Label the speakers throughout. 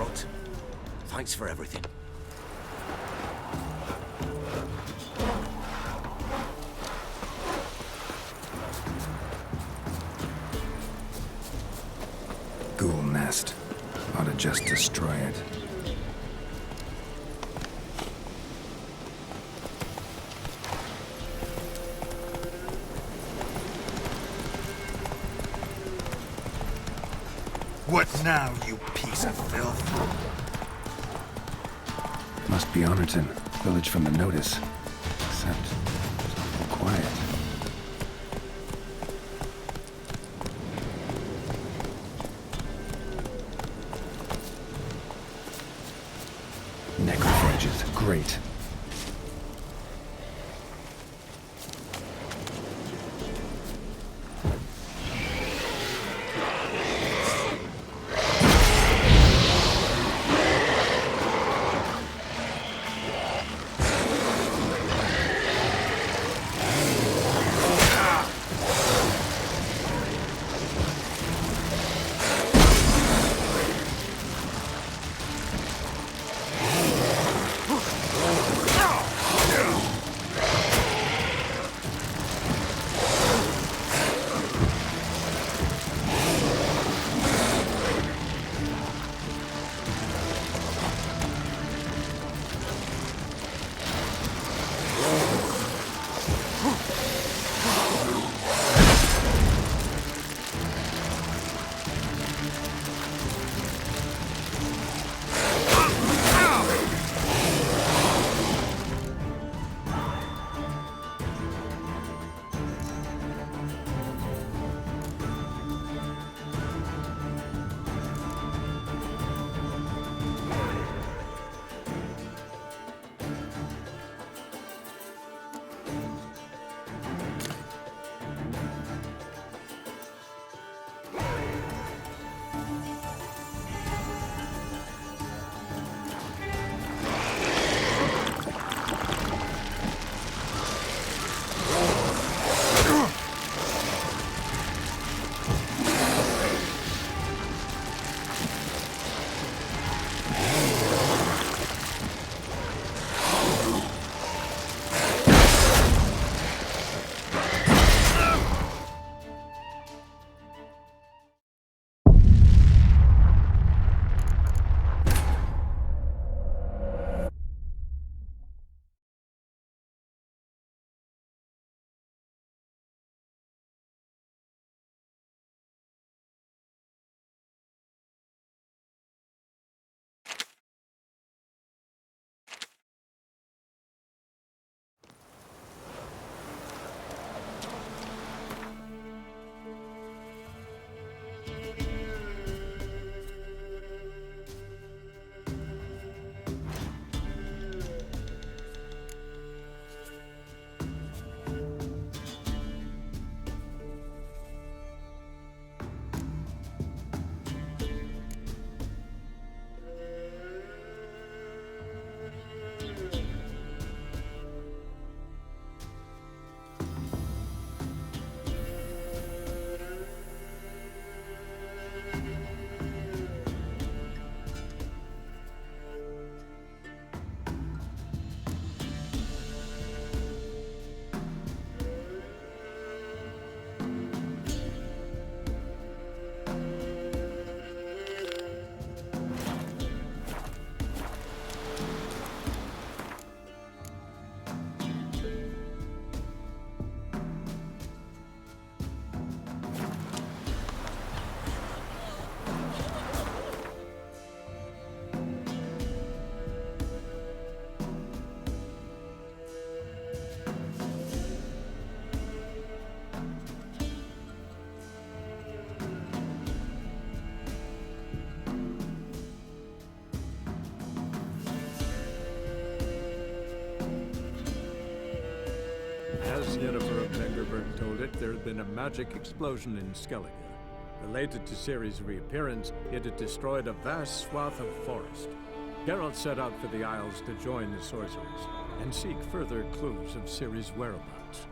Speaker 1: Geralt. Thanks for everything.
Speaker 2: Ghoul nest. Ought to just destroy it.
Speaker 3: What now, you piece of filth?
Speaker 2: Must be Honorton, village from the notice. Except, it's awful quiet. Necrophages, great.
Speaker 4: As Yennefer of Vengerberg told it, there had been a magic explosion in Skellige. Related to Ciri's reappearance, it had destroyed a vast swath of forest. Geralt set out for the Isles to join the sorcerers and seek further clues of Ciri's whereabouts.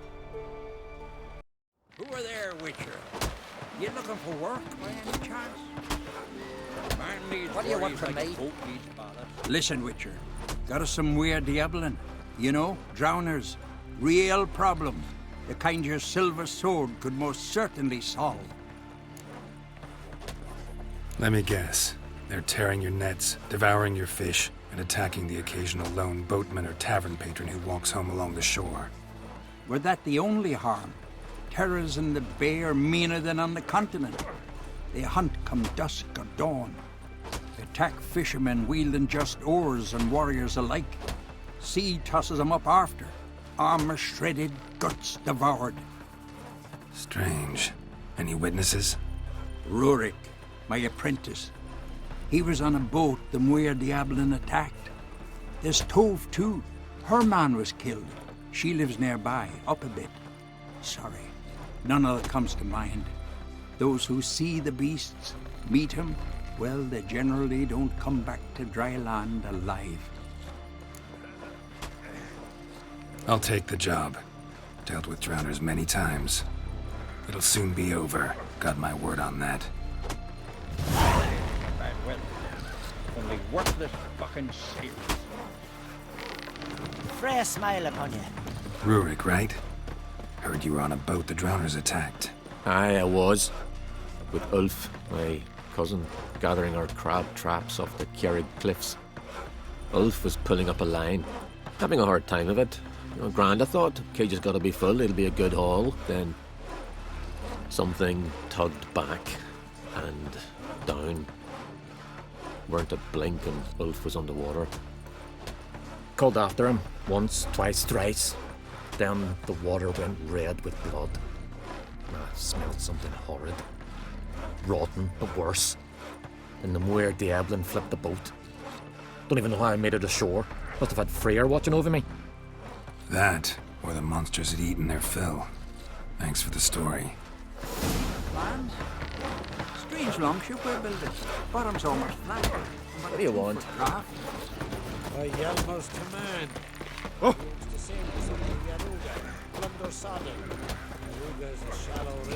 Speaker 1: Who are there, Witcher?
Speaker 5: You looking for work by any chance?
Speaker 6: What do you want from me?
Speaker 5: Listen, Witcher. Got us some weird diabling. You know, drowners. Real problems. The kind your silver sword could most certainly solve.
Speaker 2: Let me guess. They're tearing your nets, devouring your fish, and attacking the occasional lone boatman or tavern patron who walks home along the shore.
Speaker 5: Were that the only harm? Terrors in the bay are meaner than on the continent. They hunt come dusk or dawn. They attack fishermen wielding just oars and warriors alike. Sea tosses them up after. Armor shredded, guts devoured.
Speaker 2: Strange. Any witnesses?
Speaker 5: Rurik, my apprentice. He was on a boat the Muir Diablin attacked. There's Tove, too. Her man was killed. She lives nearby, up a bit. Sorry, none of that comes to mind. Those who see the beasts, meet him, well, they generally don't come back to dry land alive.
Speaker 2: I'll take the job. Dealt with drowners many times. It'll soon be over. Got my word on that.
Speaker 6: Right, well, only worthless fucking sailors.
Speaker 7: Freya smile upon you.
Speaker 2: Rurik, right? Heard you were on a boat the drowners attacked.
Speaker 1: Aye, I was. With Ulf, my cousin, gathering our crab traps off the Kjerrig cliffs. Ulf was pulling up a line, having a hard time of it. You know, grand, I thought. Cage has got to be full, it'll be a good haul. Then something tugged back and down. Weren't a blink and Ulf was underwater. Called after him once, twice, thrice. Then the water went red with blood. I smelled something horrid. Rotten, but worse. And the Muir Diablin flipped the boat. Don't even know how I made it ashore. Must have had Freyr watching over me.
Speaker 2: That, or the monsters had eaten their fill. Thanks for the story.
Speaker 5: Land? Strange longship we're building. Bottom's almost flat.
Speaker 1: What do you want?
Speaker 3: By Yelmer's command.
Speaker 1: Oh!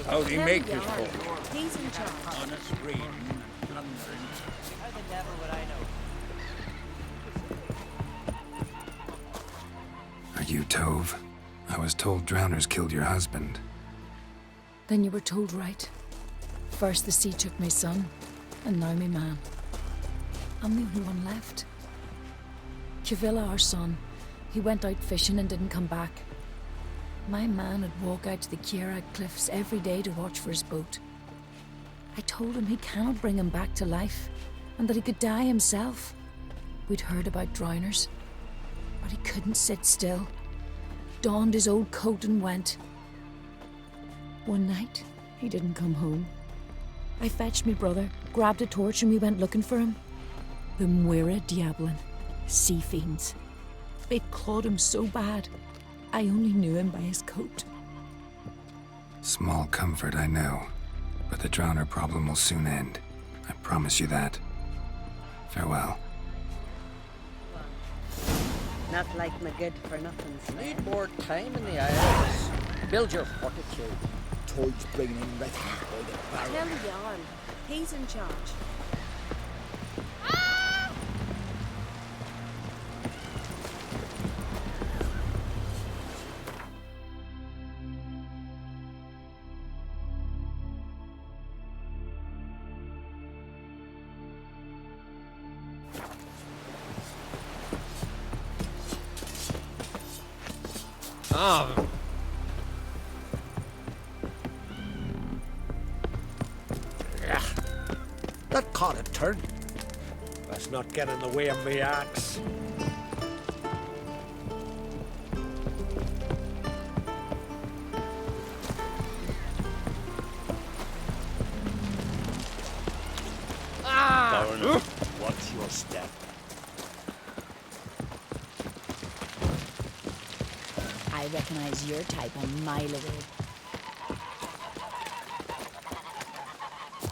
Speaker 6: How'd he make his boat?
Speaker 7: He's in charge.
Speaker 6: Honest reading and plundering.
Speaker 7: How the devil would I know?
Speaker 2: Are you Tove? I was told drowners killed your husband.
Speaker 8: Then you were told right. First the sea took my son, and now my man. I'm the only one left. Kavilla, our son, he went out fishing and didn't come back. My man would walk out to the Kjerrig cliffs every day to watch for his boat. I told him he cannot bring him back to life, and that he could die himself. We'd heard about drowners, but he couldn't sit still. Donned his old coat and went. One night, he didn't come home. I fetched me brother, grabbed a torch, and we went looking for him. The Muir Diablin, sea fiends. They'd clawed him so bad, I only knew him by his coat.
Speaker 2: Small comfort, I know. But the drowner problem will soon end. I promise you that. Farewell.
Speaker 7: Not like my good for nothing.
Speaker 6: Need more time in the Isles. Build your fortitude.
Speaker 3: Toad's bringing in right by the barrel.
Speaker 7: Tell Jan. He's in charge.
Speaker 3: That caught a turn. Let's not get in the way of me axe. Watch your step.
Speaker 8: I recognize your type a mile away.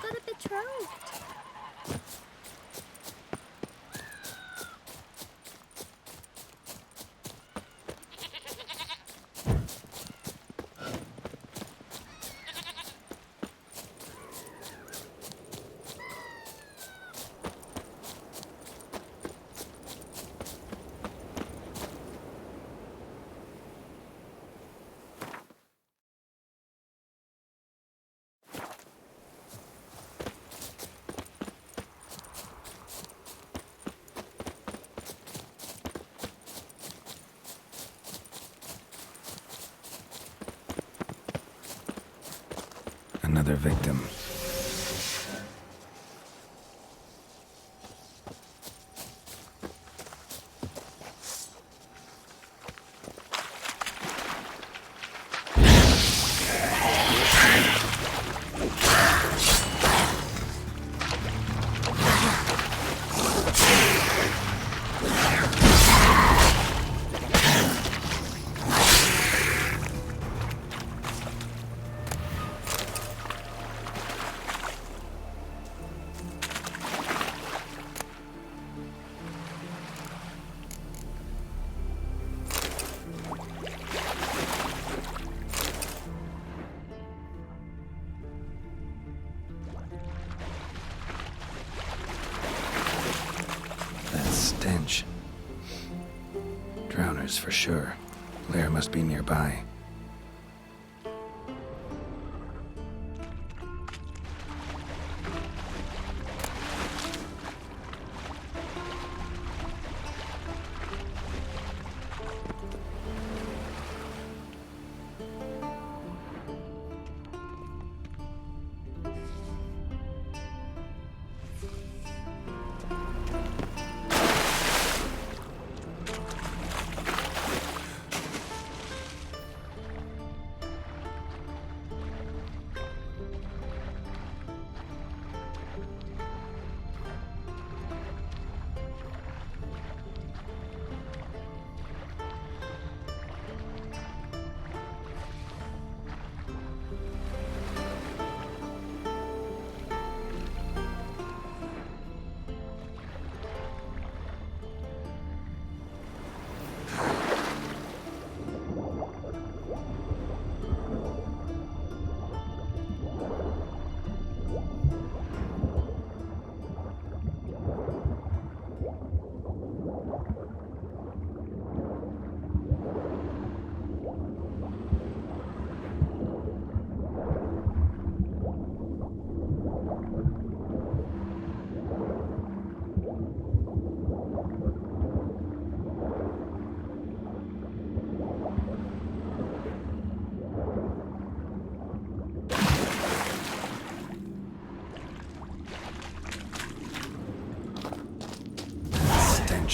Speaker 7: Got a betrothed.
Speaker 2: another victim. Stench. Drowners for sure. Lair must be nearby.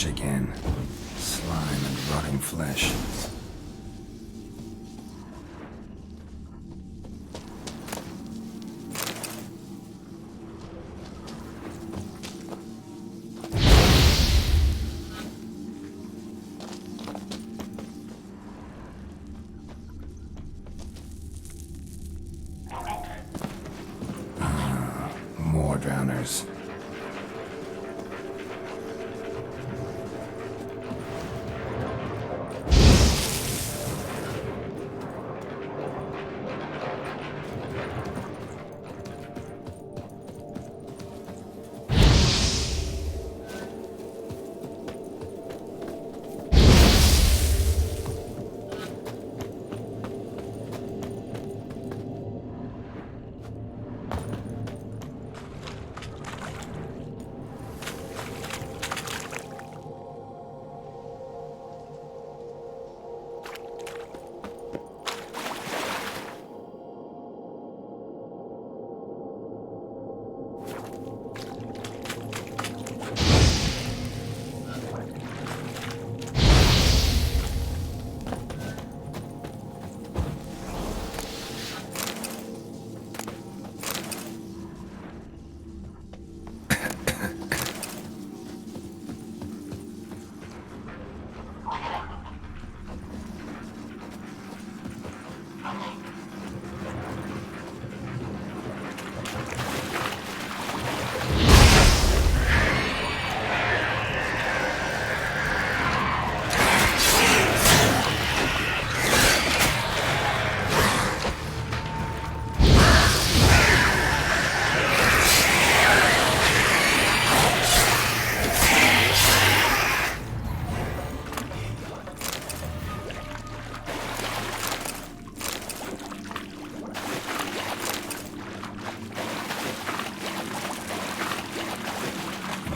Speaker 2: Again. Slime and rotting flesh. More drowners.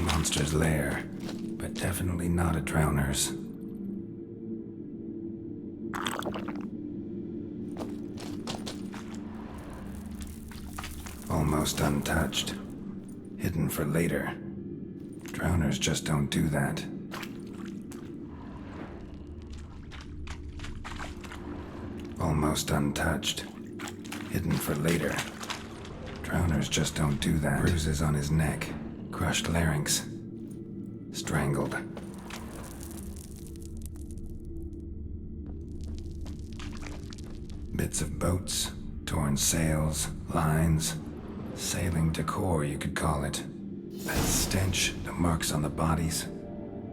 Speaker 2: Monster's lair, but definitely not a drowner's. Almost untouched. Hidden for later. Drowners just don't do that. Almost untouched. Hidden for later. Drowners just don't do that. Bruises on his neck. Crushed larynx. Strangled. Bits of boats, torn sails, lines. Sailing decor, you could call it. That stench, the marks on the bodies.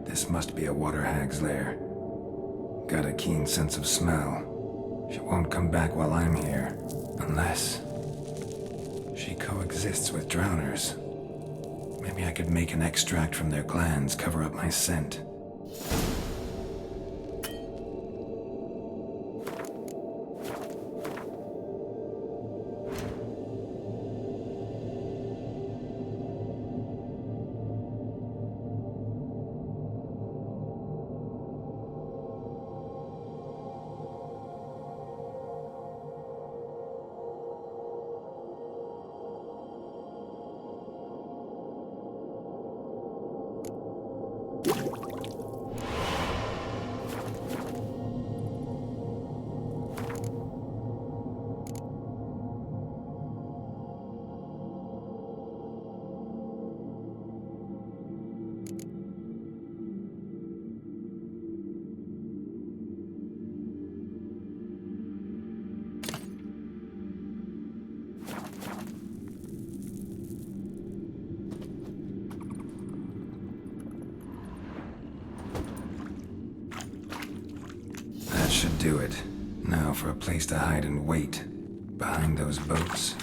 Speaker 2: This must be a water hag's lair. Got a keen sense of smell. She won't come back while I'm here. Unless she coexists with drowners. Maybe I could make an extract from their glands cover up my scent. That should do it. Now for a place to hide and wait. Behind those boats.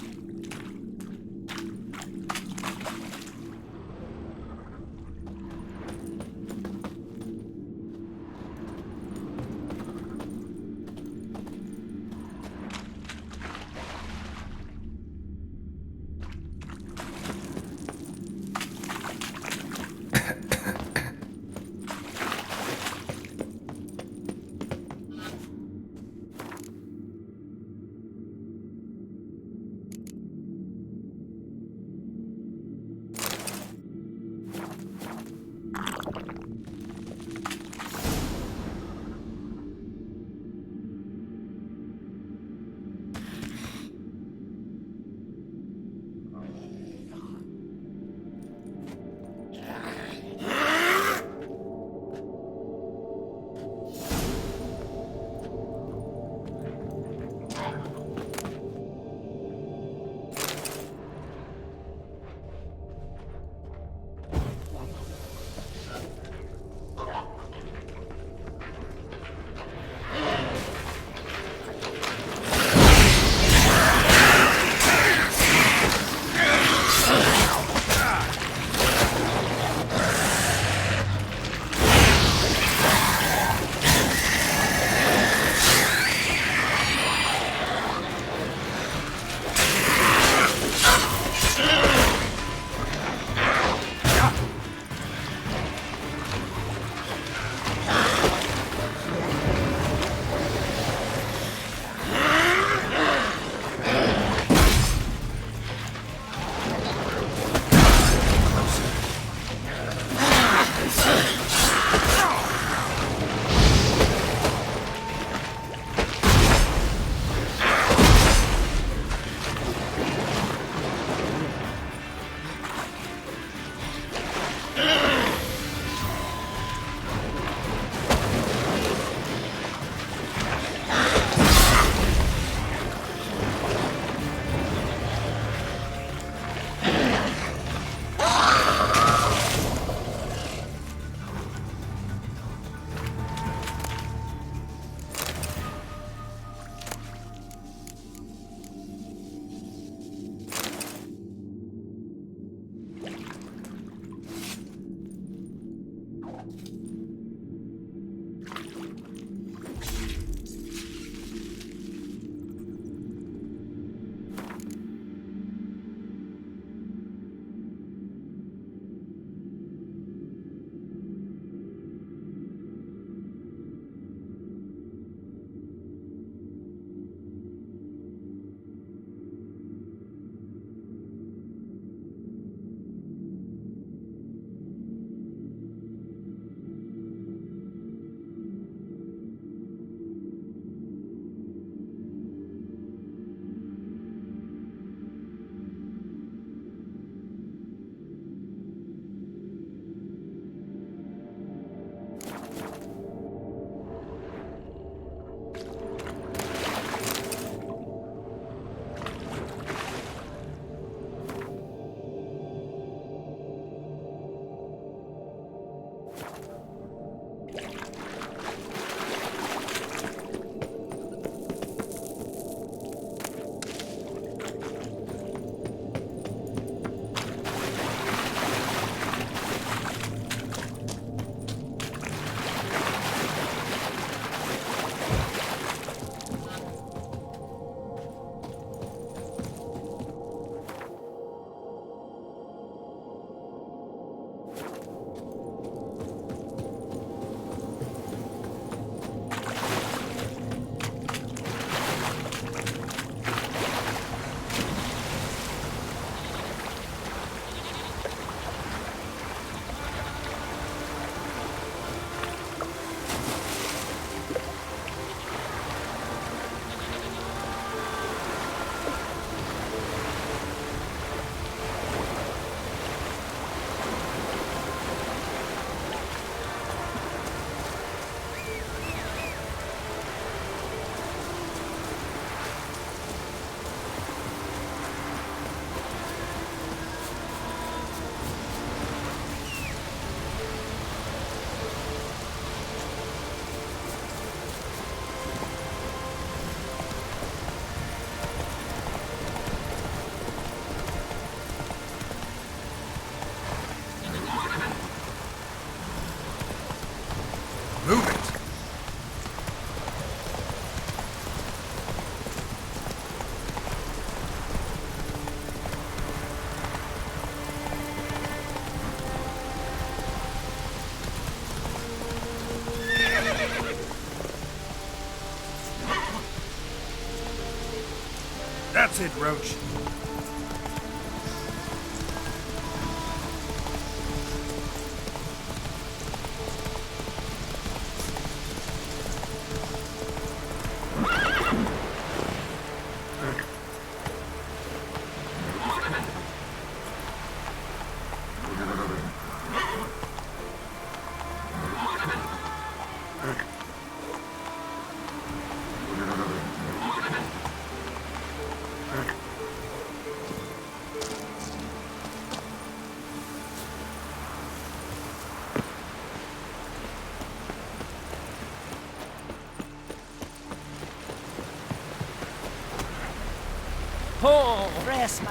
Speaker 2: That's it, Roach.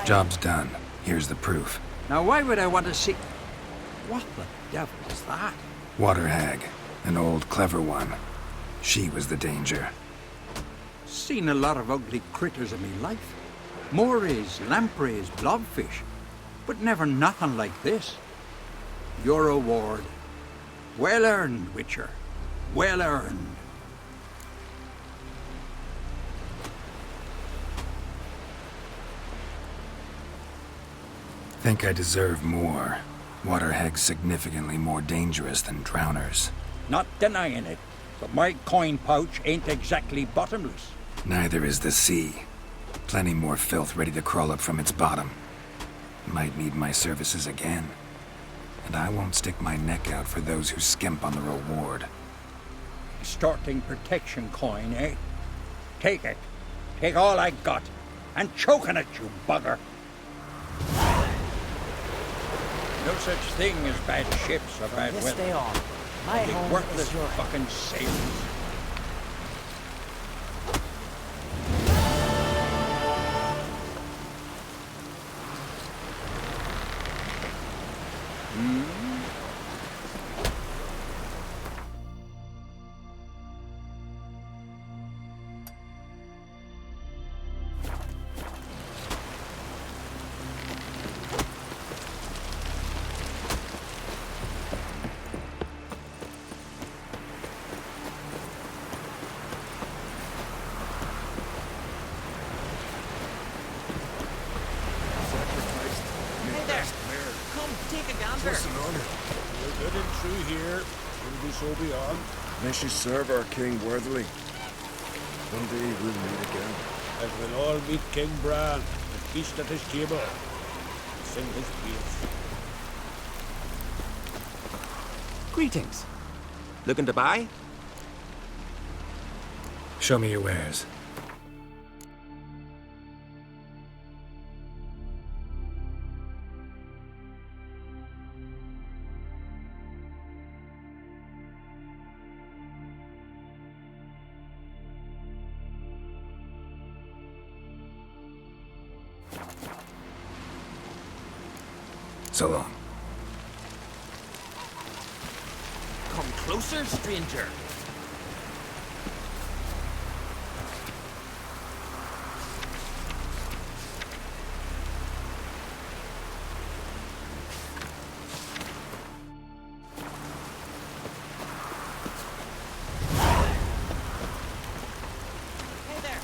Speaker 2: Job's done. Here's the proof.
Speaker 5: Now, why would I want to see... What the devil is that?
Speaker 2: Water hag. An old, clever one. She was the danger.
Speaker 5: Seen a lot of ugly critters in me life. Morays, lampreys, blobfish. But never nothing like this. Your reward. Well earned, Witcher. Well earned.
Speaker 2: Think I deserve more. Water hags significantly more dangerous than drowners.
Speaker 5: Not denying it, but my coin pouch ain't exactly bottomless.
Speaker 2: Neither is the sea. Plenty more filth ready to crawl up from its bottom. Might need my services again. And I won't stick my neck out for those who skimp on the reward.
Speaker 5: Extorting protection coin, eh? Take it. Take all I got. And choking it, you bugger. No such thing as bad ships or bad weather.
Speaker 6: Yes, they are. My
Speaker 5: Only
Speaker 6: home
Speaker 5: worthless
Speaker 6: is your
Speaker 5: fucking sailors.
Speaker 3: We're good and true here. Will we so beyond?
Speaker 9: May she serve our king worthily. One day we'll meet again.
Speaker 3: As we'll all meet King Bran and feast at his table. Sing his praise.
Speaker 1: Greetings. Looking to buy?
Speaker 2: Show me your wares. So long.
Speaker 1: Come closer, stranger.
Speaker 3: Hey there.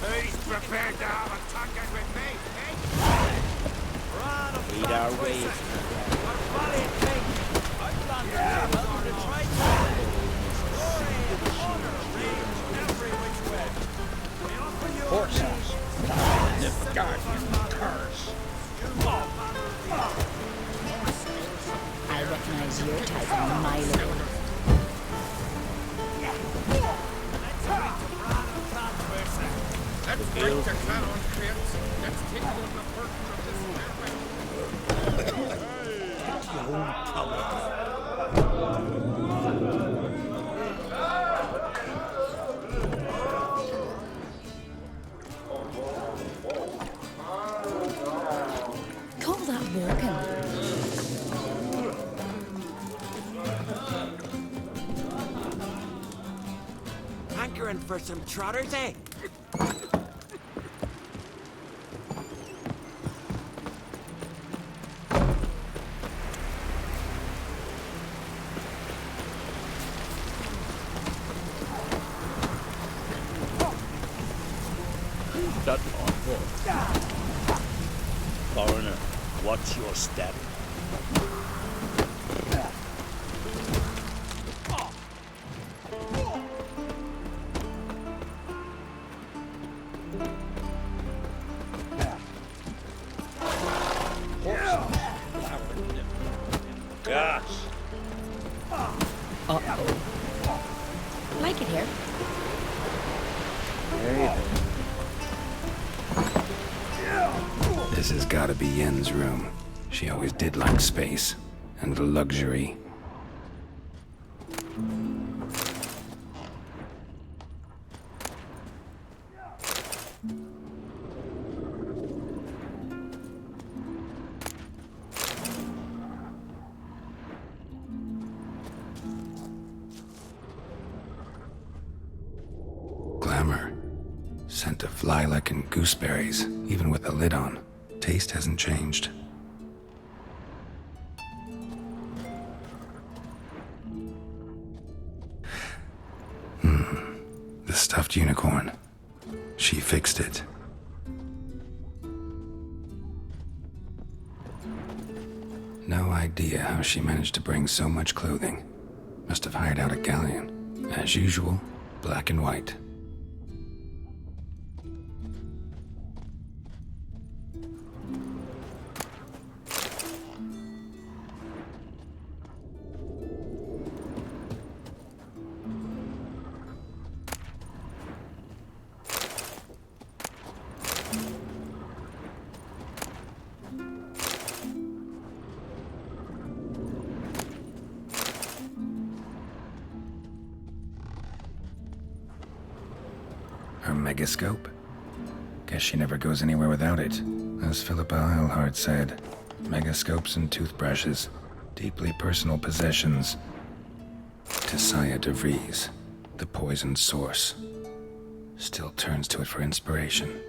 Speaker 9: Who's prepared to have a talking with me, eh?
Speaker 3: Lead our ways.
Speaker 5: Horses. The guardian curse.
Speaker 8: I recognize your type a mile away.
Speaker 9: Let's break the cat on crates. Let's take on the burden of this
Speaker 8: Call that walking.
Speaker 6: hankering for some trotters, eh?
Speaker 4: That awful.
Speaker 3: Foreigner, watch your step. Gosh.
Speaker 8: Like it here?
Speaker 2: This has gotta be Yen's room. She always did like space and luxury. Glamour. Scent of lilac and gooseberries, even with the lid on. Taste hasn't changed. The stuffed unicorn. She fixed it. No idea how she managed to bring so much clothing. Must have hired out a galleon. As usual, black and white. Her megascope? Guess she never goes anywhere without it. As Philippa Eilhart said, megascopes and toothbrushes, deeply personal possessions. To Saya de Vries, the poisoned source, still turns to it for inspiration.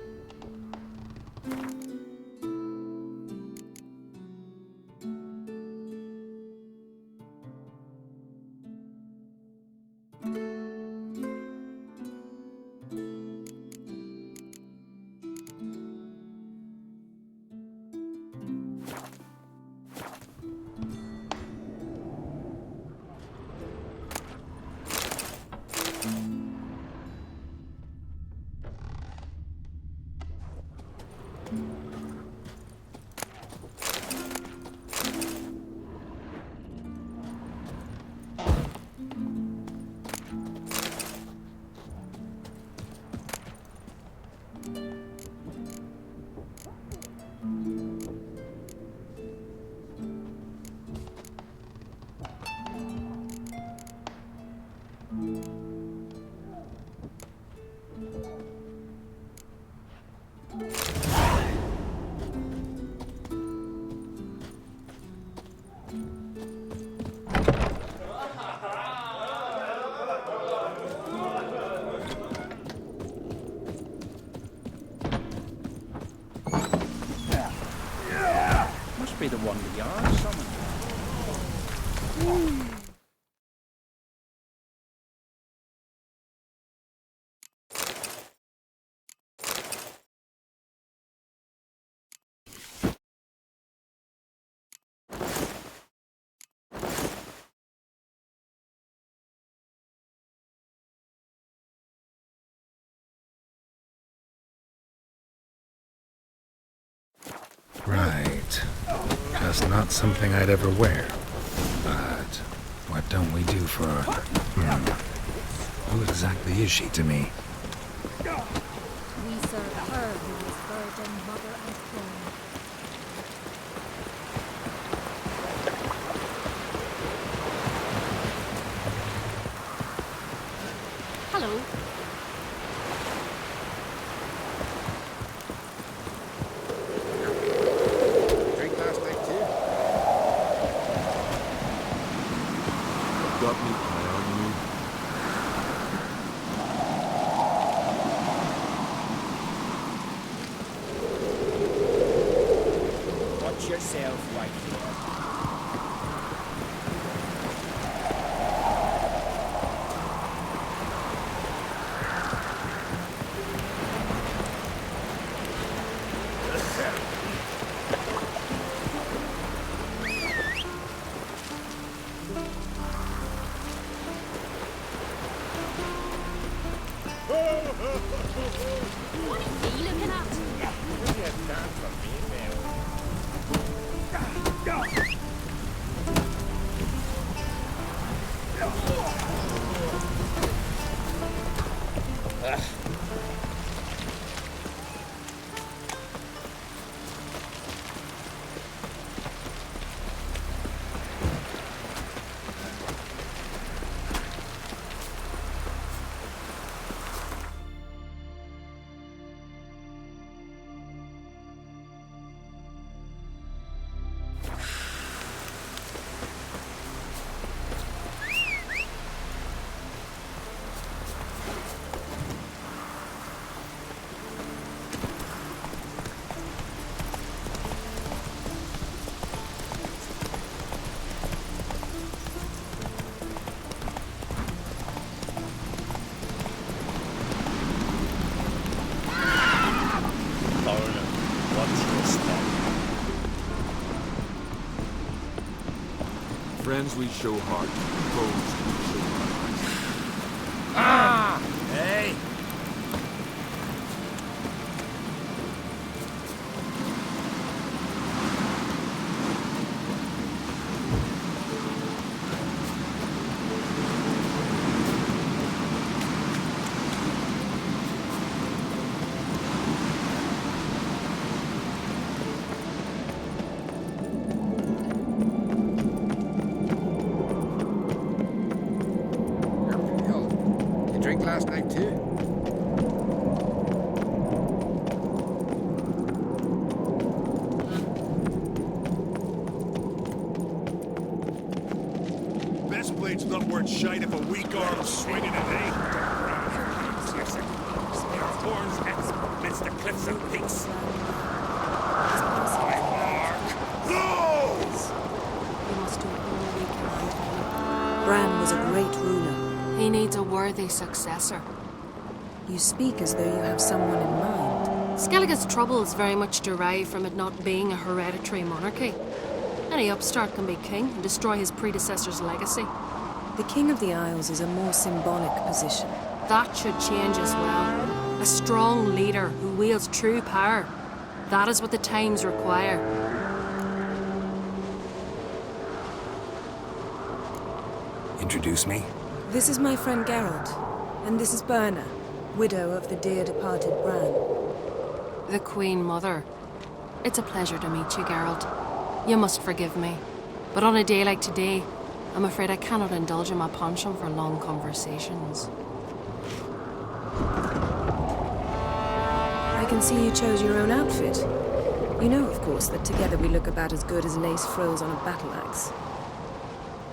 Speaker 6: Must be the one with the arms summoned.
Speaker 2: Right. Just not something I'd ever wear. But what don't we do for her? Who exactly is she to me?
Speaker 8: We serve her who is virgin, mother, and throne. Hello.
Speaker 9: Drink last night too.
Speaker 3: Got me eye on you.
Speaker 6: Watch yourself right here.
Speaker 3: Watch your step.
Speaker 9: Friends we show heart, foes we show heart.
Speaker 3: Ah! Hey!
Speaker 9: Last night too.
Speaker 10: Best blade's not worth shite if a weak arm's swinging it, eh? Horns amidst the cliffs of peaks. No!
Speaker 8: We must do all we can. Bran was a great ruler.
Speaker 11: He needs a worthy successor.
Speaker 8: You speak as though you have someone in mind.
Speaker 11: Skellige's troubles very much derive from it not being a hereditary monarchy. Any upstart can be king and destroy his predecessor's legacy.
Speaker 8: The King of the Isles is a more symbolic position.
Speaker 11: That should change as well. A strong leader who wields true power. That is what the times require.
Speaker 2: Introduce me?
Speaker 8: This is my friend Geralt, and this is Berna, widow of the dear departed Bran.
Speaker 11: The Queen Mother. It's a pleasure to meet you, Geralt. You must forgive me, but on a day like today, I'm afraid I cannot indulge in my penchant for long conversations.
Speaker 8: I can see you chose your own outfit. You know, of course, that together we look about as good as lace frills on a battle axe.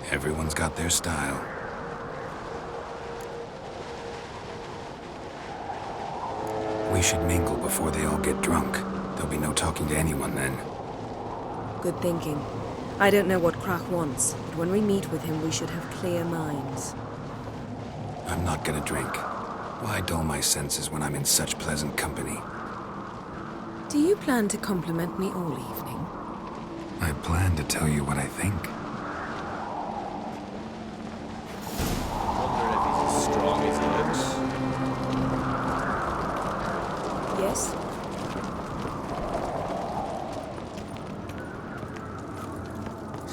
Speaker 2: Everyone's got their style. We should mingle before they all get drunk. There'll be no talking to anyone then.
Speaker 8: Good thinking. I don't know what Krach wants, but when we meet with him, we should have clear minds.
Speaker 2: I'm not gonna drink. Why dull my senses when I'm in such pleasant company?
Speaker 8: Do you plan to compliment me all evening?
Speaker 2: I plan to tell you what I think.
Speaker 3: Wonder if he's as strong as he looks.
Speaker 8: Yes?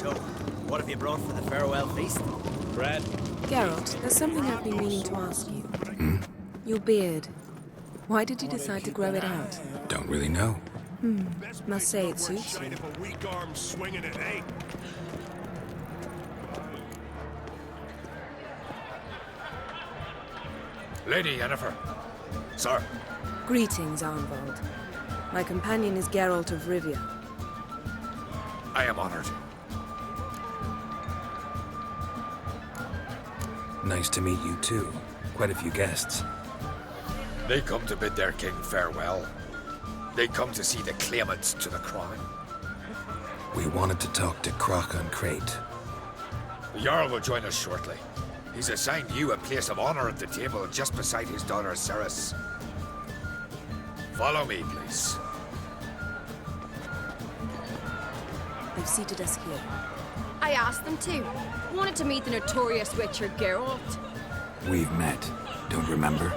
Speaker 6: So, what have you brought for the farewell feast?
Speaker 3: Bread.
Speaker 8: Geralt, there's something I've been meaning to ask you. Your beard. Why did you decide to grow it out?
Speaker 2: Don't really know.
Speaker 8: Must say it suits you.
Speaker 10: Shite if a weak arm's swinging it, eh?
Speaker 9: Lady Yennefer. Sir.
Speaker 8: Greetings, Arnvald. My companion is Geralt of Rivia.
Speaker 9: I am honored.
Speaker 2: Nice to meet you too. Quite a few guests.
Speaker 9: They come to bid their king farewell. They come to see the claimants to the crown.
Speaker 2: We wanted to talk to Krach on Crate.
Speaker 9: The Jarl will join us shortly. He's assigned you a place of honor at the table just beside his daughter Ceres. Follow me, please.
Speaker 8: They've seated us here.
Speaker 12: I asked them to. Wanted to meet the notorious witcher Geralt.
Speaker 2: We've met. Don't remember?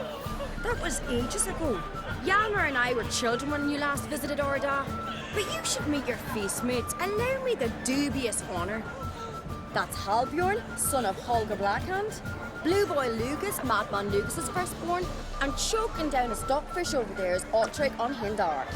Speaker 12: That was ages ago. Hjalmar and I were children when you last visited Orda. But you should meet your feast mates. Allow me the dubious honor. That's Halbjorn, son of Holger Blackhand. Blue Boy Lucas, Madman Lucas's firstborn. And choking down a stockfish over there is Otrek on Hindar.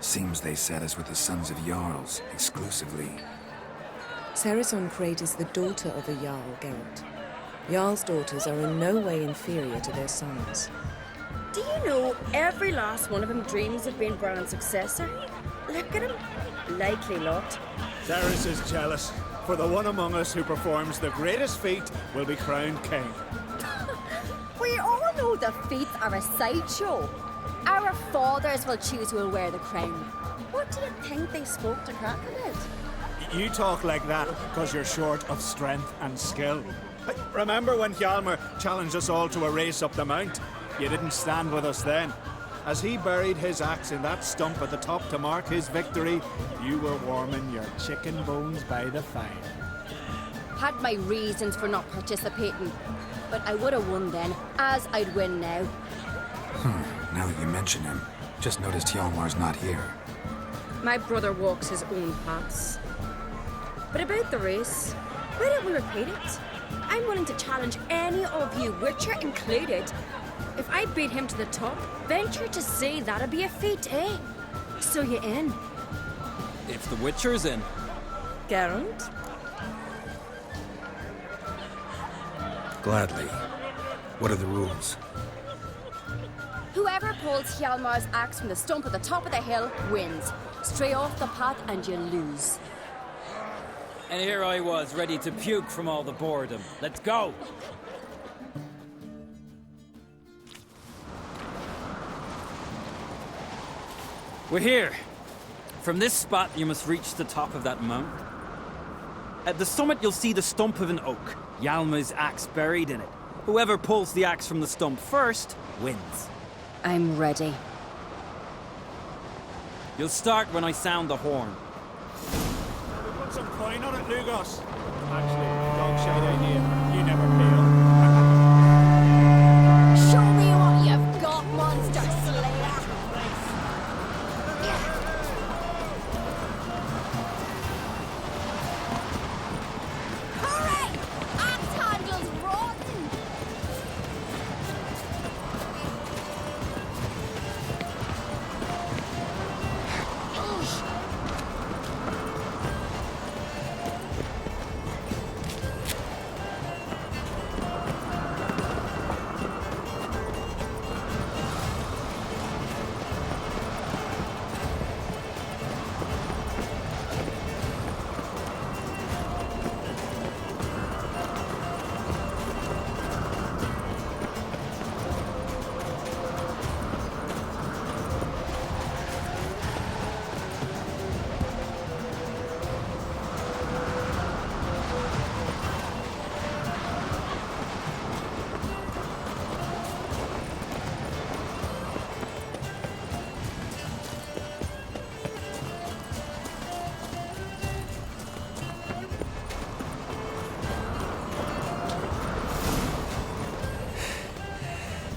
Speaker 2: Seems they set us with the sons of Jarls, exclusively.
Speaker 8: Ceres on Crate is the daughter of a Jarl, Geralt. Jarl's daughters are in no way inferior to their sons.
Speaker 12: Do you know every last one of them dreams of being Bran's successor? Look at him. Likely lot.
Speaker 3: Ceres is jealous, for the one among us who performs the greatest feat will be crowned king.
Speaker 12: We all know the feats are a sideshow. Our fathers will choose who will wear the crown. What do you think they spoke to Crack about?
Speaker 13: You talk like that because you're short of strength and skill. Remember when Hjalmar challenged us all to a race up the mount? You didn't stand with us then. As he buried his axe in that stump at the top to mark his victory, you were warming your chicken bones by the fire.
Speaker 12: Had my reasons for not participating, but I would have won then, as I'd win now.
Speaker 2: Now that you mention him, just noticed Hjalmar's not here.
Speaker 12: My brother walks his own paths. But about the race, why don't we repeat it? I'm willing to challenge any of you, Witcher included. If I beat him to the top, venture to say that'd be a feat, eh? So you in?
Speaker 14: If the Witcher's in.
Speaker 12: Geralt?
Speaker 2: Gladly. What are the rules?
Speaker 12: Whoever pulls Hjalmar's axe from the stump at the top of the hill wins. Stray off the path and you lose.
Speaker 14: And here I was, ready to puke from all the boredom. Let's go! We're here. From this spot, you must reach the top of that mountain. At the summit, you'll see the stump of an oak. Hjalmar's axe buried in it. Whoever pulls the axe from the stump first wins.
Speaker 12: I'm ready.
Speaker 14: You'll start when I sound the horn.
Speaker 13: Put some coin on it, Lugos. Actually, dog shite idea. You never peel.
Speaker 12: Show me what you've got, monster slayer! Hurry! Axe handles rotten!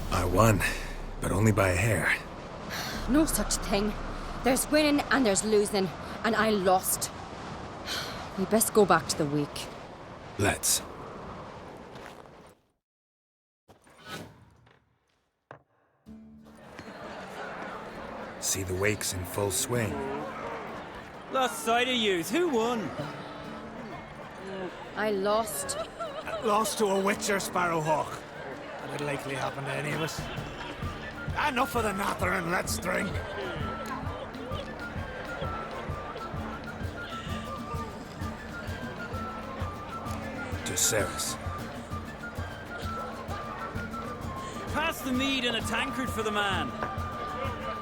Speaker 2: I won, but only by a hair.
Speaker 12: No such thing. There's winning and there's losing, and I lost. We best go back to the week.
Speaker 2: Let's. See the wakes in full swing.
Speaker 14: Lost sight of yous. Who won?
Speaker 12: I lost.
Speaker 13: Lost to a Witcher Sparrowhawk. That'd likely happen to any of us. Enough of the nattering, let's drink.
Speaker 2: To Ceres.
Speaker 14: Pass the mead in a tankard for the man.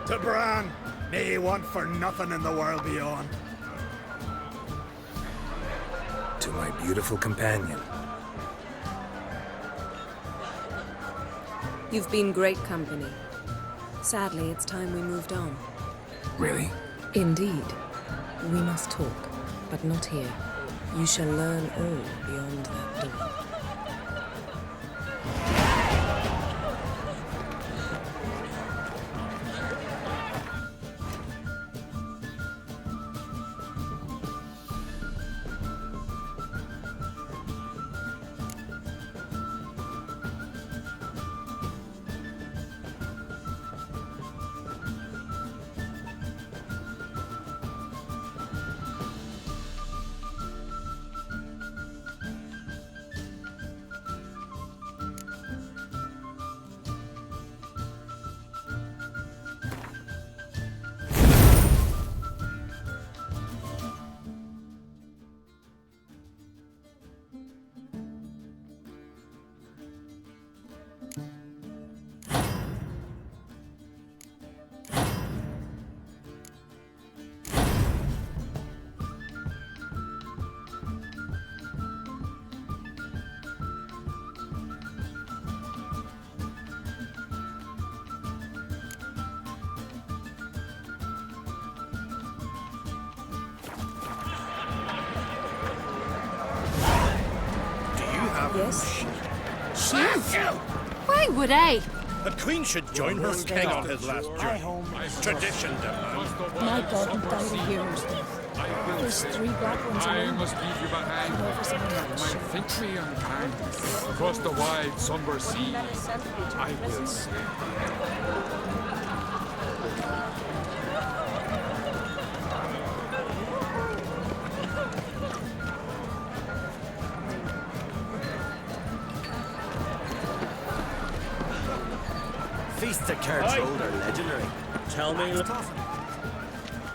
Speaker 13: To Bran, may he want for nothing in the world beyond.
Speaker 2: To my beautiful companion.
Speaker 15: You've been great company. Sadly, it's time we moved on.
Speaker 2: Really?
Speaker 15: Indeed. We must talk, but not here. You shall learn all beyond that door.
Speaker 8: Yes?
Speaker 11: Why would I?
Speaker 10: The Queen should join her king on his last journey. Tradition demands.
Speaker 8: My God, he died a hero's death. There's 3 black ones
Speaker 16: I
Speaker 8: alone.
Speaker 16: must leave you behind. You might think me unkind. Across the wide, somber sea, I will sail.
Speaker 3: Feasts occurred old are legendary. Tell me.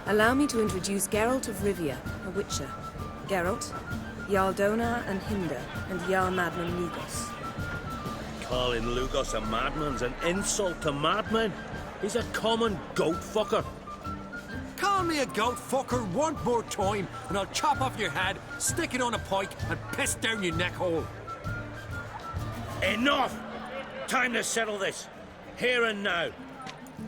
Speaker 15: Allow me to introduce Geralt of Rivia, a witcher. Geralt, Jarl Dona and Hinder, and Jarl Madman Lugos.
Speaker 3: Calling Lugos a madman's an insult to madmen. He's a common goat fucker.
Speaker 17: Call me a goat fucker one more time, and I'll chop off your head, stick it on a pike, and piss down your neck hole.
Speaker 3: Enough! Time to settle this. Here and now.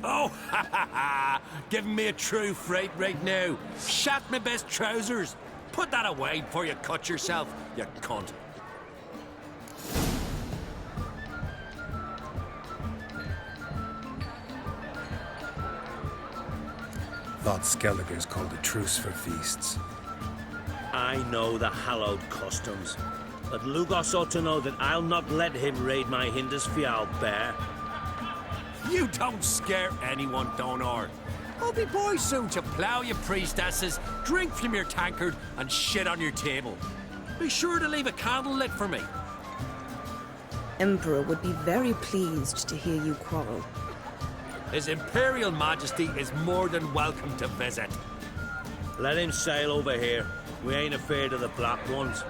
Speaker 17: Oh, ha ha ha! Giving me a true fright right now. Shat my best trousers. Put that away before you cut yourself, you cunt.
Speaker 2: Thought Skelliger's called a truce for feasts.
Speaker 3: I know the hallowed customs, but Lugos ought to know that I'll not let him raid my Hindisfial bear.
Speaker 17: You don't scare anyone, Donar. I'll be boy soon to plough your priestesses, drink from your tankard, and shit on your table. Be sure to leave a candle lit for me.
Speaker 15: Emperor would be very pleased to hear you quarrel.
Speaker 17: His Imperial Majesty is more than welcome to visit.
Speaker 3: Let him sail over here. We ain't afraid of the Black Ones.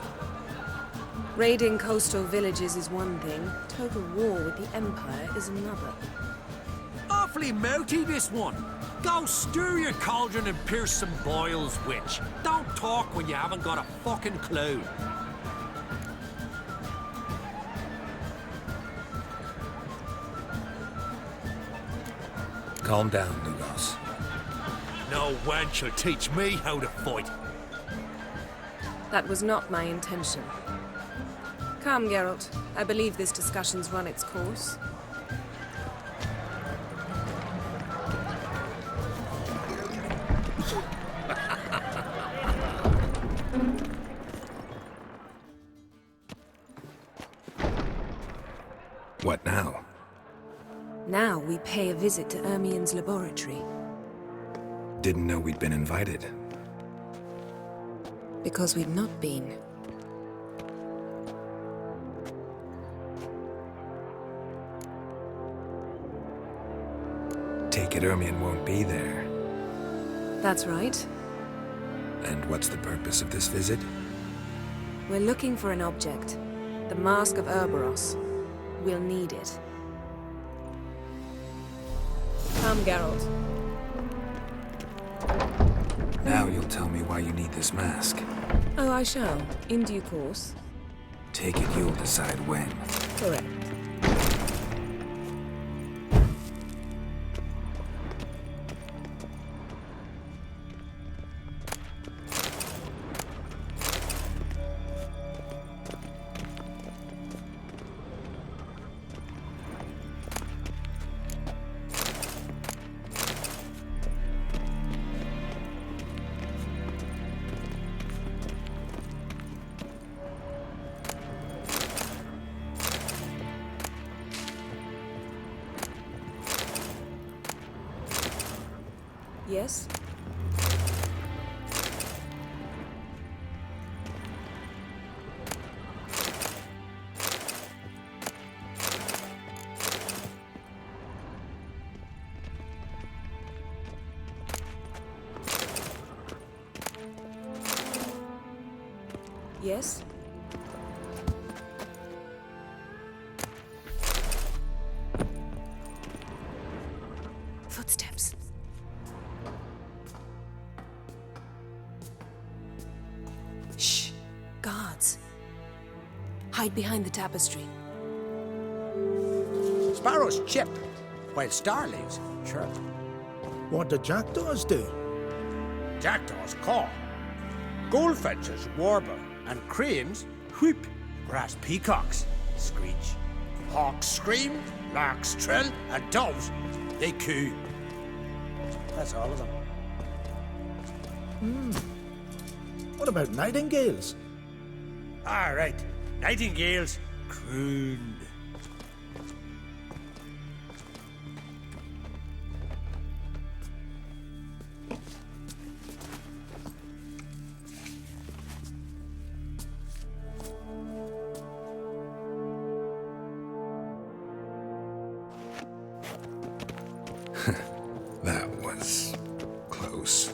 Speaker 15: Raiding coastal villages is one thing. Total war with the Empire is another.
Speaker 17: Awfully mouty, this one. Go stir your cauldron and pierce some boils, witch. Don't talk when you haven't got a fucking clue.
Speaker 2: Calm down, Lugos.
Speaker 17: No wench will teach me how to fight.
Speaker 15: That was not my intention. Come, Geralt. I believe this discussion's run its course.
Speaker 2: What now?
Speaker 15: Now we pay a visit to Ermien's laboratory.
Speaker 2: Didn't know we'd been invited.
Speaker 15: Because we'd not been.
Speaker 2: Take it Ermien won't be there.
Speaker 15: That's right.
Speaker 2: And what's the purpose of this visit?
Speaker 15: We're looking for an object. The Mask of Urboros. We'll need it. Come, Geralt.
Speaker 2: Now you'll tell me why you need this mask.
Speaker 15: Oh, I shall. In due course.
Speaker 2: Take it you'll decide when.
Speaker 15: Correct. Yes? Yes? Footsteps. Shh! Guards. Hide behind the tapestry.
Speaker 6: Sparrows chip, while starlings chirp.
Speaker 18: What do jackdaws do?
Speaker 6: Jackdaws caw. Goldfinches warble, and cranes whoop.
Speaker 17: Brass peacocks screech. Hawks scream, larks trill, and doves, they coo. That's all of them.
Speaker 18: What about nightingales?
Speaker 17: All right, nightingales crooned.
Speaker 2: That was close.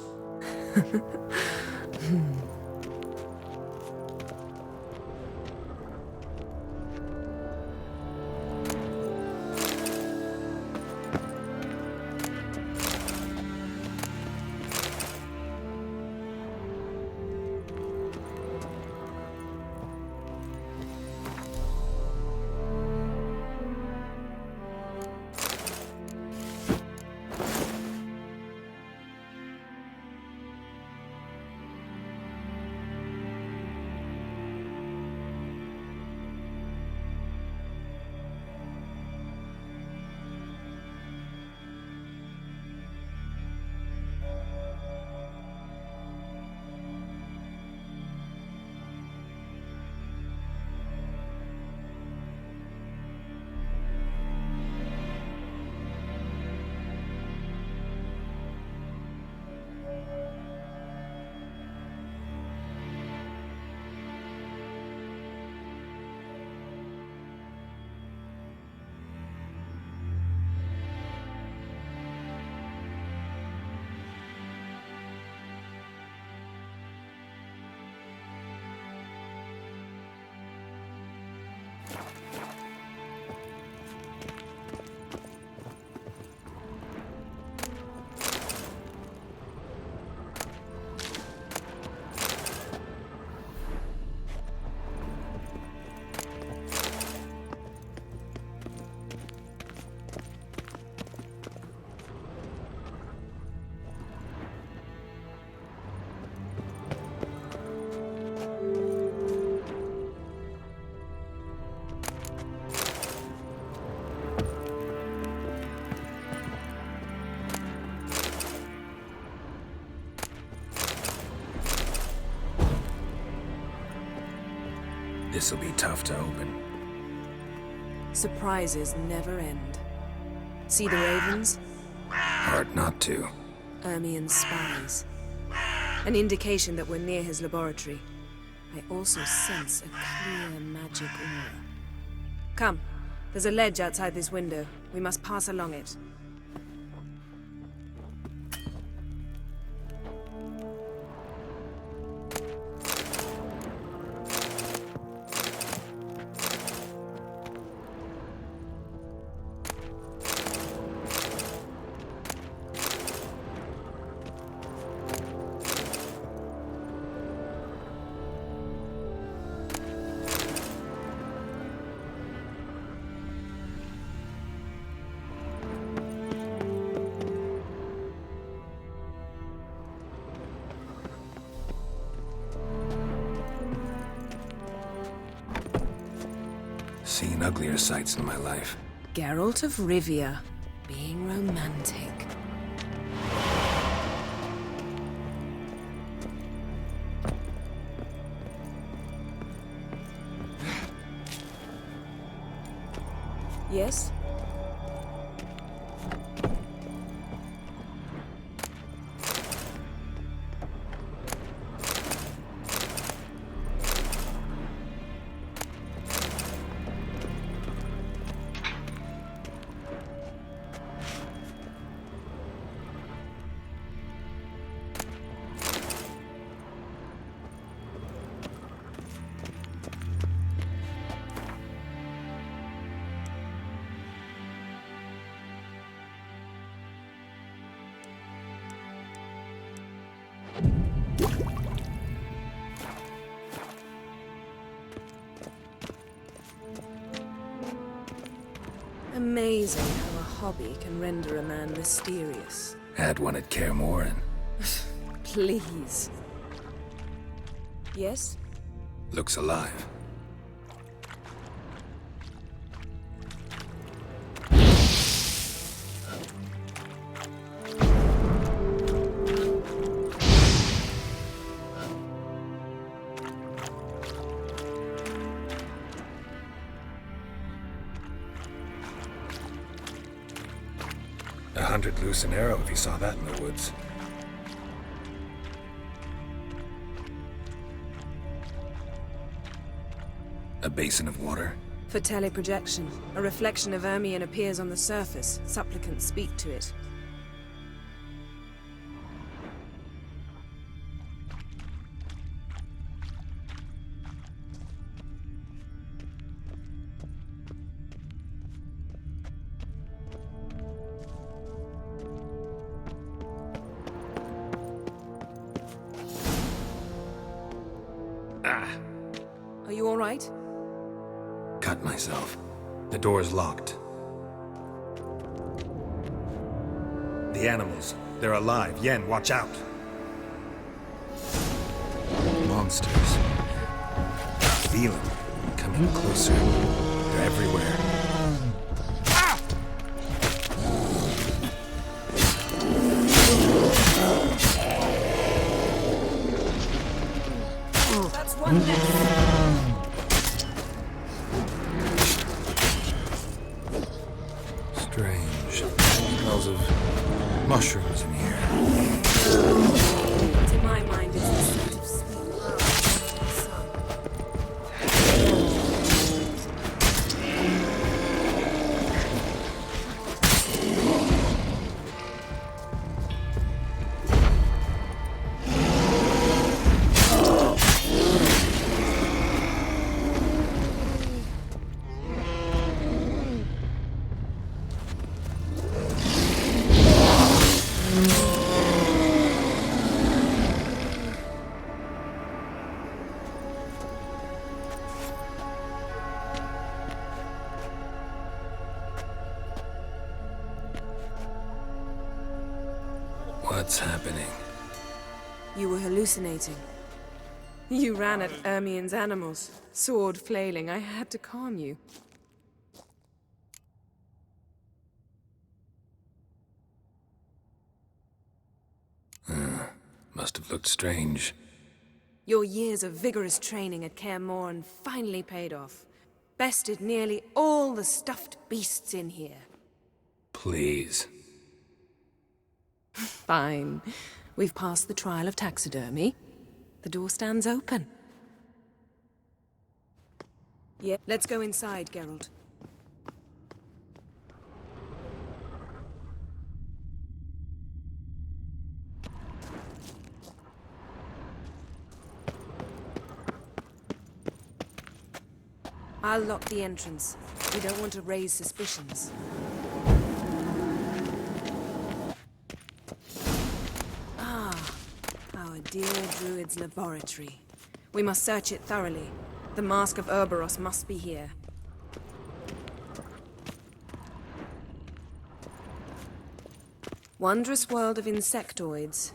Speaker 2: This'll be tough to open.
Speaker 15: Surprises never end. See the ravens?
Speaker 2: Hard not to.
Speaker 15: Ermien's spies. An indication that we're near his laboratory. I also sense a clear magic aura. Come, there's a ledge outside this window. We must pass along it.
Speaker 2: Seen uglier sights in my life.
Speaker 15: Geralt of Rivia, being romantic. Yes? Amazing how a hobby can render a man mysterious.
Speaker 2: Had one at Kaer Morhen.
Speaker 15: Please. Yes?
Speaker 2: Looks alive. 100 loose an arrow if he saw that in the woods. A basin of water?
Speaker 15: For teleprojection, a reflection of Ermion appears on the surface. Supplicants speak to it. Are you all right?
Speaker 2: Cut myself. The door's locked. The animals. They're alive. Yen, watch out. Monsters. Feel them. Coming closer. They're everywhere.
Speaker 15: That's one less.
Speaker 2: Strange. Smells of mushrooms in here.
Speaker 15: To my mind, it's the scent of sweet flowers.
Speaker 2: What's happening?
Speaker 15: You were hallucinating. You ran at Ermion's animals, sword flailing. I had to calm you.
Speaker 2: Must have looked strange.
Speaker 15: Your years of vigorous training at Kaer Morhen finally paid off. Bested nearly all the stuffed beasts in here.
Speaker 2: Please.
Speaker 15: Fine. We've passed the trial of taxidermy. The door stands open. Yeah, let's go inside, Geralt. I'll lock the entrance. We don't want to raise suspicions. Our dear druid's laboratory. We must search it thoroughly. The Mask of Ouroboros must be here. Wondrous world of insectoids.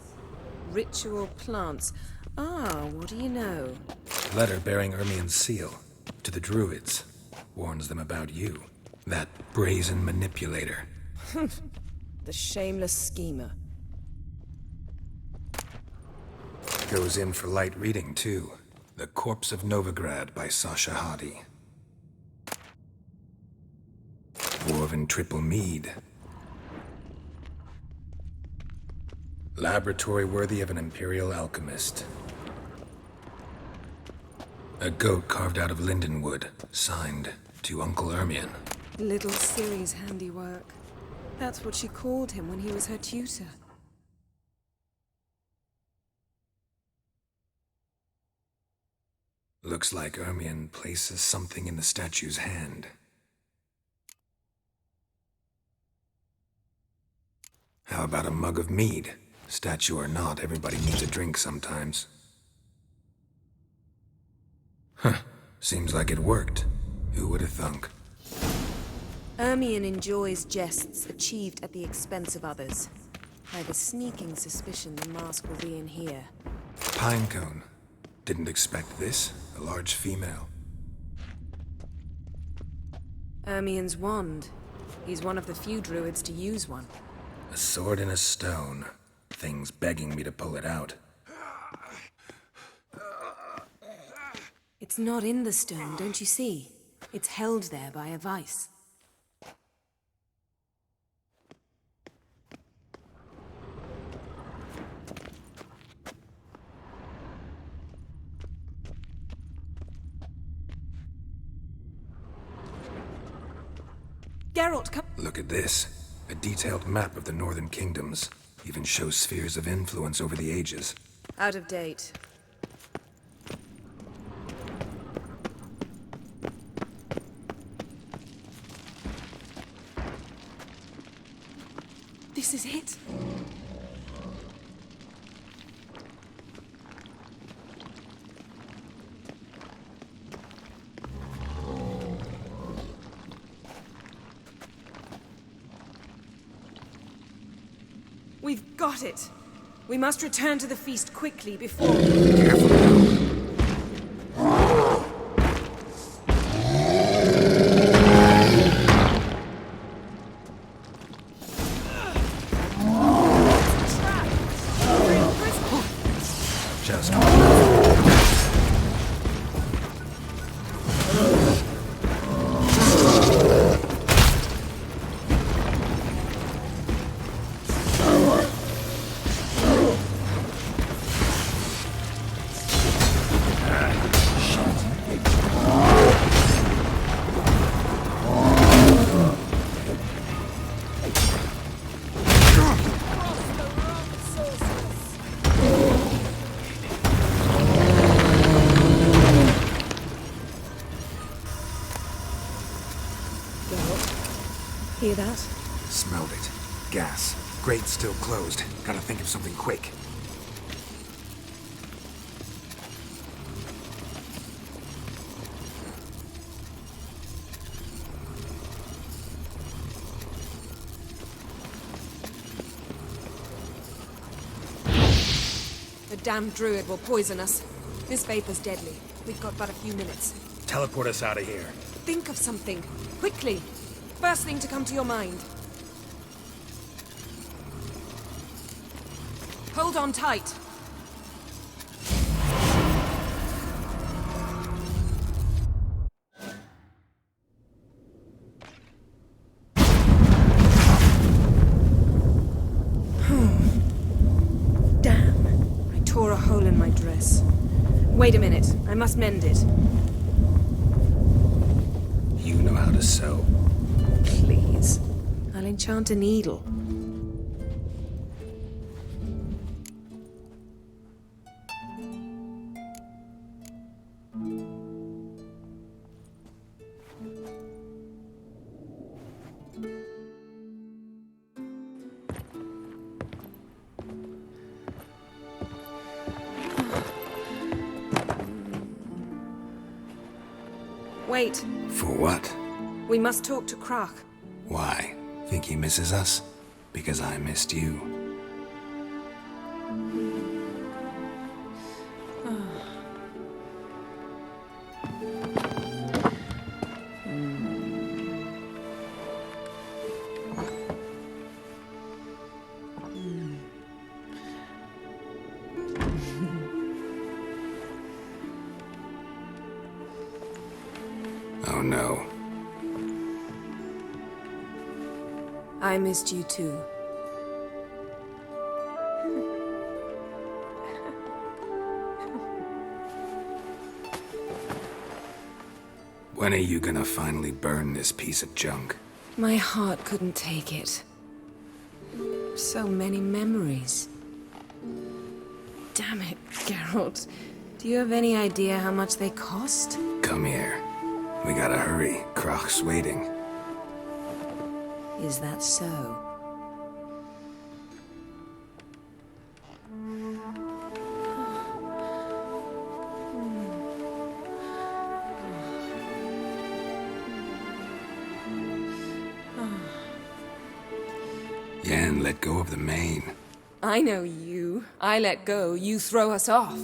Speaker 15: Ritual plants. What do you know?
Speaker 2: Letter bearing Ermion's seal. To the druids. Warns them about you. That brazen manipulator.
Speaker 15: The shameless schemer.
Speaker 2: Goes in for light reading, too. The Corpse of Novigrad by Sasha Hadi. Dwarven Triple Mead. Laboratory worthy of an imperial alchemist. A goat carved out of lindenwood, signed to Uncle Ermion.
Speaker 15: Little Ciri's handiwork. That's what she called him when he was her tutor.
Speaker 2: Looks like Ermion places something in the statue's hand. How about a mug of mead? Statue or not, everybody needs a drink sometimes. Huh. Seems like it worked. Who would have thunk?
Speaker 15: Ermion enjoys jests achieved at the expense of others. I have a sneaking suspicion the mask will be in here.
Speaker 2: Pinecone. Didn't expect this. A large female.
Speaker 15: Ermion's wand. He's one of the few druids to use one.
Speaker 2: A sword in a stone. Thing's begging me to pull it out.
Speaker 15: It's not in the stone, don't you see? It's held there by a vice. Geralt, come.
Speaker 2: Look at this. A detailed map of the Northern Kingdoms. Even shows spheres of influence over the ages.
Speaker 15: Out of date. This is it. We've got it. We must return to the feast quickly before...
Speaker 2: Careful. Just
Speaker 15: Hear that?
Speaker 2: smelled it. Gas. Grate still closed. Gotta think of something quick.
Speaker 15: The damned druid will poison us. This vapor's deadly. We've got but a few minutes.
Speaker 9: Teleport us out of here.
Speaker 15: Think of something. Quickly. First thing to come to your mind. Hold on tight. Damn. I tore a hole in my dress. Wait a minute. I must mend it.
Speaker 2: You know how to sew.
Speaker 15: Please. I'll enchant a needle. Wait.
Speaker 2: For what?
Speaker 15: We must talk to Krach.
Speaker 2: Why? Think he misses us? Because I missed you. Oh no.
Speaker 15: I missed you too.
Speaker 2: When are you gonna finally burn this piece of junk?
Speaker 15: My heart couldn't take it. So many memories. Damn it, Geralt. Do you have any idea how much they cost?
Speaker 2: Come here. We gotta hurry. Krach's waiting.
Speaker 15: Is that so?
Speaker 2: Yen let go of the mane.
Speaker 15: I know you. I let go, you throw us off.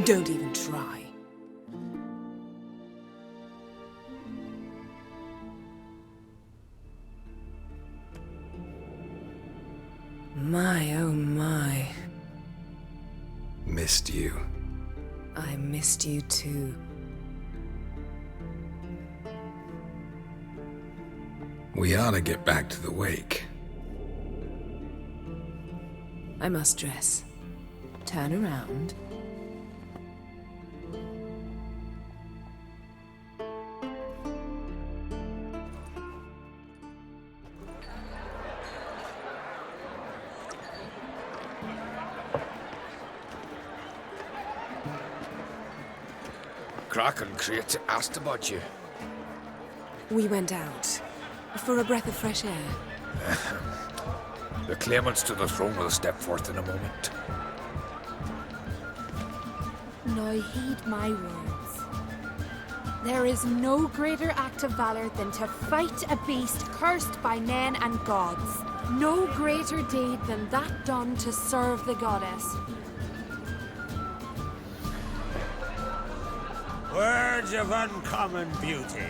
Speaker 15: Don't even try. My, oh my.
Speaker 2: Missed you.
Speaker 15: I missed you too.
Speaker 2: We ought to get back to the wake.
Speaker 15: I must dress. Turn around.
Speaker 9: Kraken crate asked about you.
Speaker 15: We went out for a breath of fresh air.
Speaker 9: The claimants to the throne will step forth in a moment.
Speaker 19: Now heed my words. There is no greater act of valor than to fight a beast cursed by men and gods. No greater deed than that done to serve the goddess.
Speaker 3: Words of uncommon beauty.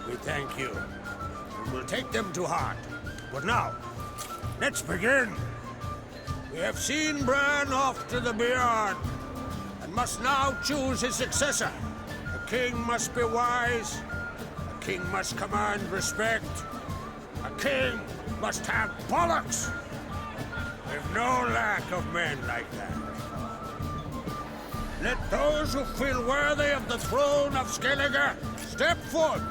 Speaker 3: We thank you, and we'll take them to heart. But now, let's begin. We have seen Bran off to the beyond, and must now choose his successor. A king must be wise. A king must command respect. A king must have bollocks. We've no lack of men like that. Let those who feel worthy of the throne of Skellige step forth.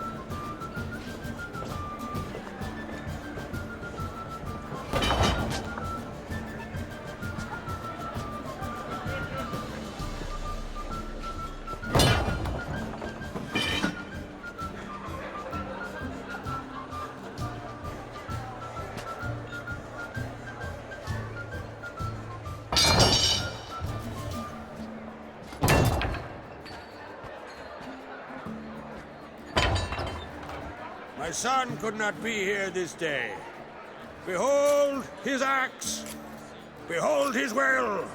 Speaker 3: My son could not be here this day. Behold his axe. Behold his will.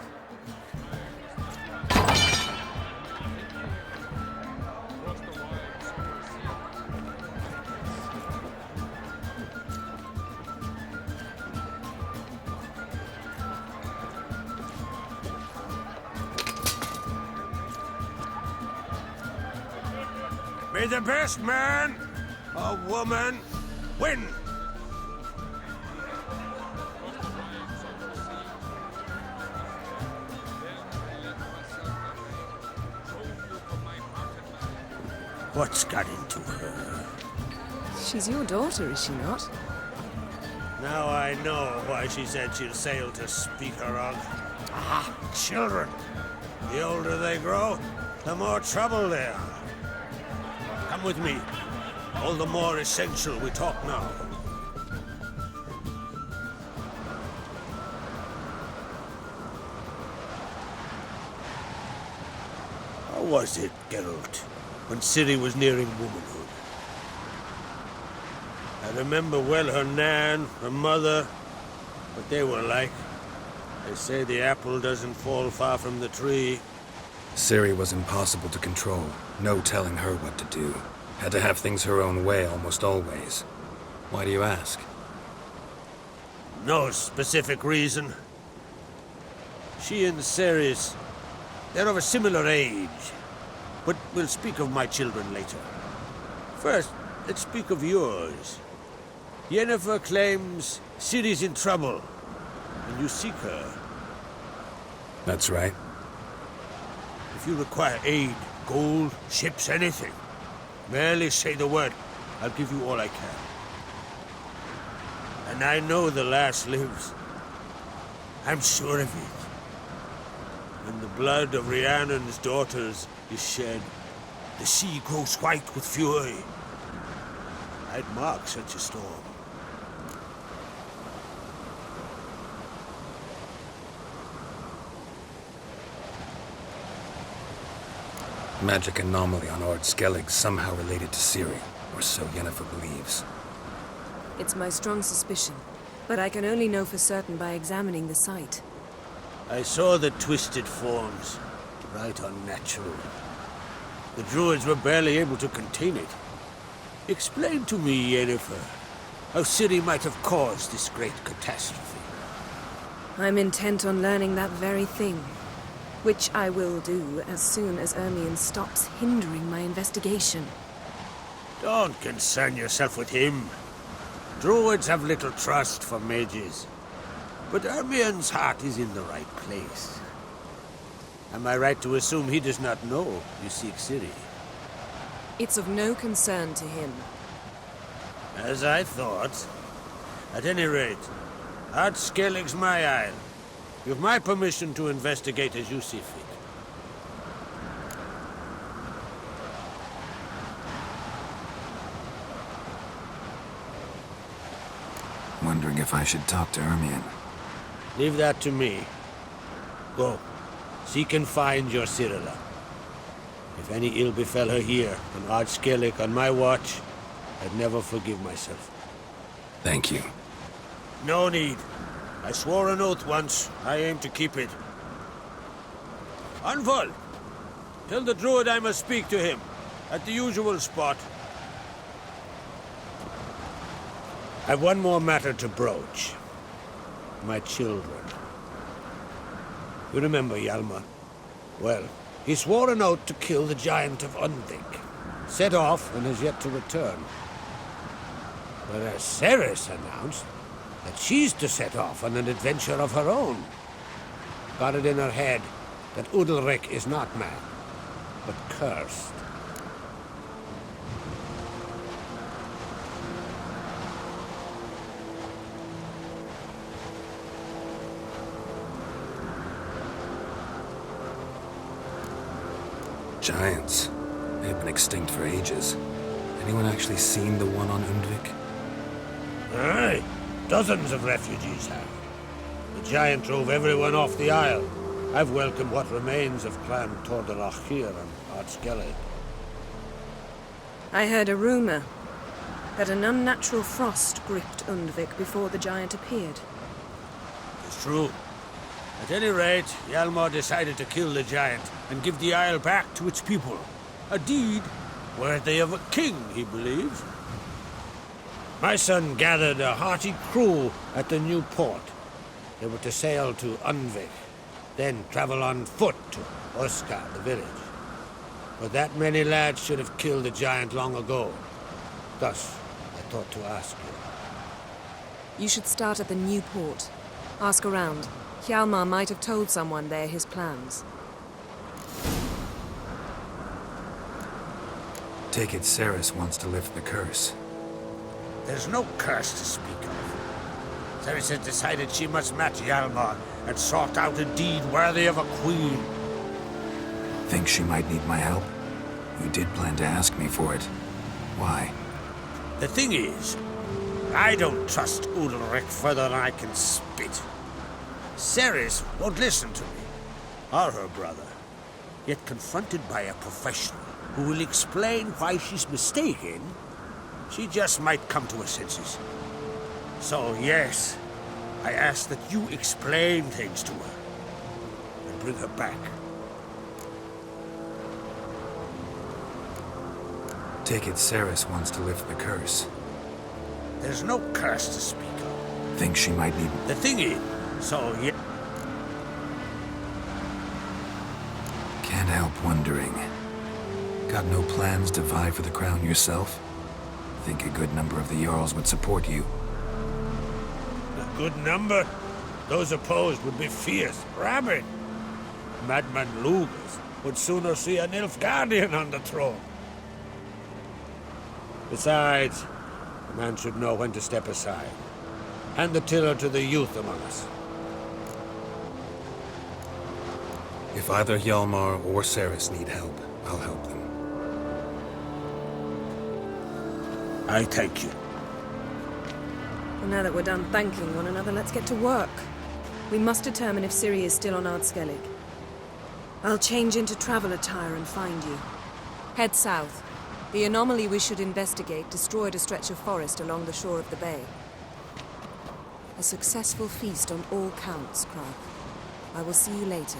Speaker 3: May the best man or woman win. What's got into her?
Speaker 15: She's your daughter, is she not?
Speaker 3: Now I know why she said she'll sail to speak her of. Ah, children. The older they grow, the more trouble they are. Come with me. All the more essential we talk now. How was it, Geralt, when Ciri was nearing womanhood? I remember well her nan, her mother, what they were like. They say the apple doesn't fall far from the tree.
Speaker 2: Ciri was impossible to control. No telling her what to do. Had to have things her own way almost always. Why do you ask?
Speaker 3: No specific reason. She and Ceres, they're of a similar age. But we'll speak of my children later. First, let's speak of yours. Yennefer claims Ciri's in trouble, and you seek her.
Speaker 2: That's right.
Speaker 3: If you require aid, gold, ships, anything, merely say the word. I'll give you all I can. And I know the lass lives. I'm sure of it. When the blood of Rhiannon's daughters is shed, the sea grows white with fury. I'd mark such a storm.
Speaker 2: Magic anomaly on Ord Skellig somehow related to Ciri, or so Yennefer believes.
Speaker 15: It's my strong suspicion, but I can only know for certain by examining the site.
Speaker 3: I saw the twisted forms, right unnatural. The druids were barely able to contain it. Explain to me, Yennefer, how Ciri might have caused this great catastrophe.
Speaker 15: I'm intent on learning that very thing, which I will do as soon as Ermion stops hindering my investigation.
Speaker 3: Don't concern yourself with him. Druids have little trust for mages. But Ermion's heart is in the right place. Am I right to assume he does not know you seek Ciri?
Speaker 15: It's of no concern to him.
Speaker 3: As I thought. At any rate, Ard Skellig's my isle. You've my permission to investigate as you see fit.
Speaker 2: if I should talk to Ermion.
Speaker 3: Leave that to me. Go. Seek and find your Cyrilla. If any ill befell her here, on Ard Skellig on my watch, I'd never forgive myself.
Speaker 2: Thank you.
Speaker 3: No need. I swore an oath once. I aim to keep it. Anvol! Tell the druid I must speak to him. At the usual spot. I've one more matter to broach. My children. You remember Hjalmar? Well, he swore an oath to kill the giant of Undvik. Set off and has yet to return. Whereas Ceres announced that she's to set off on an adventure of her own. Got it in her head that Udalric is not mad, but cursed.
Speaker 2: Giants. They've been extinct for ages. Anyone actually seen the one on Undvik?
Speaker 3: Aye. Dozens of refugees have. The giant drove everyone off the Isle. I've welcomed what remains of Clan Tordarach here on Ard Skellig.
Speaker 15: I heard a rumor that an unnatural frost gripped Undvik before the giant appeared.
Speaker 3: It's true. At any rate, Hjalmar decided to kill the giant and give the Isle back to its people. A deed worthy of a king, he believes. My son gathered a hearty crew at the new port. They were to sail to Undvik, then travel on foot to Oska, the village. But that many lads should have killed the giant long ago. Thus, I thought to ask you.
Speaker 15: You should start at the new port. Ask around. Hjalmar might have told someone there his plans.
Speaker 2: Take it Ceres wants to lift the curse.
Speaker 3: There's no curse to speak of. Ceres has decided she must match Hjalmar and sort out a deed worthy of a queen.
Speaker 2: Think she might need my help? You did plan to ask me for it. Why?
Speaker 3: The thing is, I don't trust Udalric further than I can spit. Ceres won't listen to me, or her brother. Yet confronted by a professional who will explain why she's mistaken, she just might come to her senses. So yes, I ask that you explain things to her and bring her back.
Speaker 2: Take it Ceres wants to lift the curse.
Speaker 3: There's no curse to speak of.
Speaker 2: Think she might need...
Speaker 3: The thing is, so yeah.
Speaker 2: Can't help wondering. Got no plans to vie for the crown yourself? Think a good number of the Jarls would support you.
Speaker 3: A good number? Those opposed would be fierce, rabid. Madman Lugas would sooner see an Nilfgaardian on the throne. Besides, a man should know when to step aside. Hand the tiller to the youth among us.
Speaker 2: If either Hjalmar or Ceres need help, I'll help them.
Speaker 3: I thank you.
Speaker 15: And now that we're done thanking one another, let's get to work. We must determine if Ciri is still on Ard Skellig. I'll change into travel attire and find you. Head south. The anomaly we should investigate destroyed a stretch of forest along the shore of the bay. A successful feast on all counts, Krag. I will see you later.